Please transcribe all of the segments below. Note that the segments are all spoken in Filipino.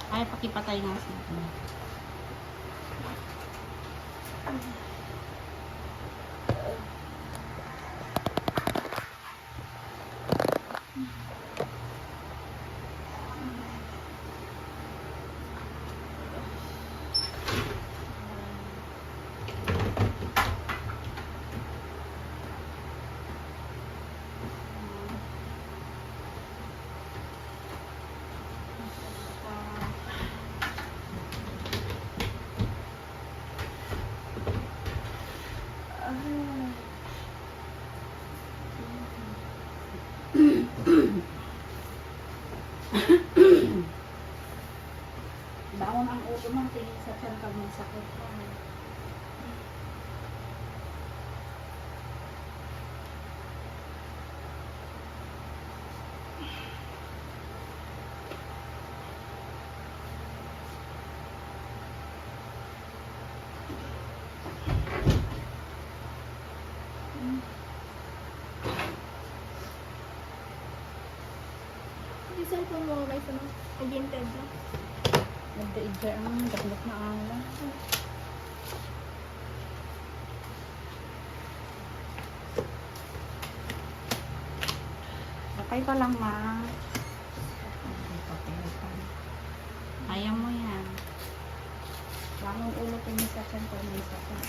Ay, pakipatay nga siya. Baon ang ulo mo, tingin sa tiyan pag may sakit ka. Isang po mo may sa mga agented na. Nagdaidya ang daklok na ala. Okay pa lang, ma. Ayaw mo yan. Bangon ulo tingin sa tiyan pag may sakit.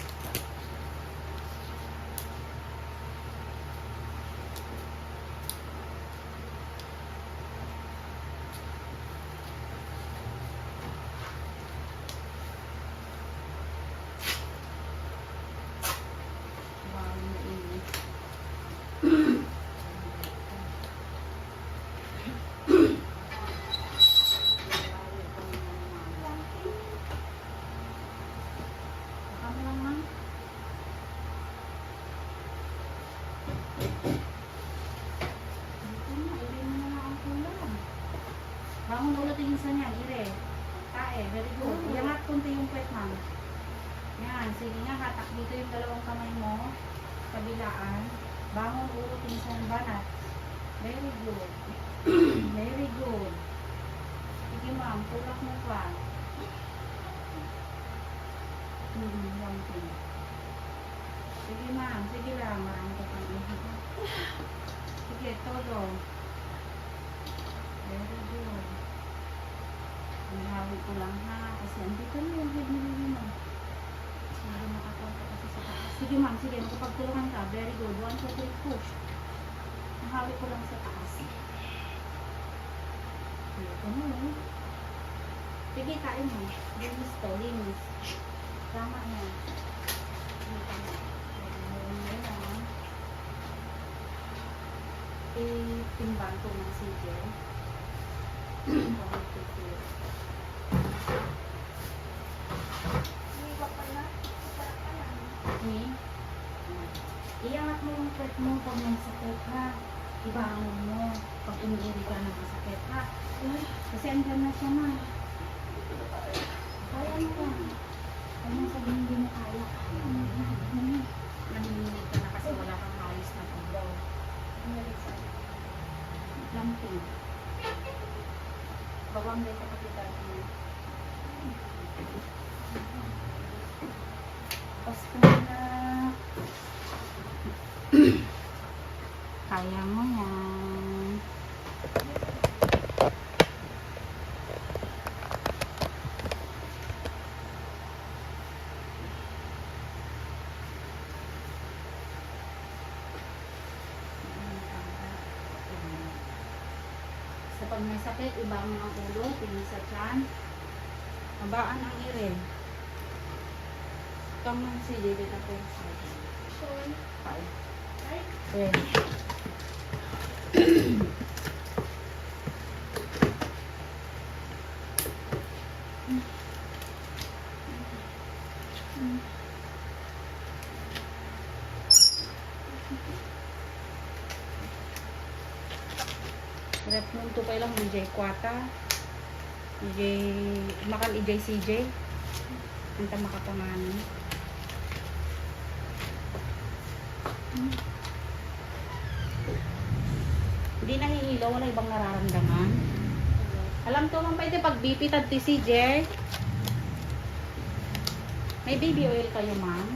Bangon ulo tingin sa niyan, ire. Tae, very good. Iangat kunti yung puwet, ma'am. Yan, sige nga, hatak dito yung dalawang kamay mo. Kabilaan. Bangon ulo tingin sa banat. Very good. Very good. Sige, ma'am, tulak mo pa. One thing. Sige, ma'am, sige lang. Marami ka pang ihip. Sige, todo. Very good. Ang ko lang ha. Kasi andito na yung head mo. Sige, makakonta kasi sa taas. Sige ma'am, sige. Makapagtulungan ka. Very good. 1, 2, 3, push. Nahawi ko lang sa taas. Sige, ano. Sige, kain mo. Linis to, linis. Tama na. Itimbang ko ng sige. Iangat mo yung puwet mo pag may sakit ha. Ibangon mo pag umiiri ka ng masakit ha. Kasi andyan na siya na. Kaya mo yan. Kaya mo sabihin hindi mo kaya. Nanginginig ka na kasi wala kang ayos na pagdaw. Lamping. Bawang din sa kapitan mo. Pasko na. Kaya mo yan. Sa pag may sakit, ibangon ang ulo, tingin sa tiyan. Mabaan ang ire. Kamang si David ako. 5. Okay. Rep nung tupay lang, DJ Kwata, DJ Makal, DJ CJ. Anta makapamani. Hindi nahihilo, wala ibang nararamdaman. Alam Alam to, ma'am, pwede pag BP tag TCJ. May baby oil kayo, ma'am?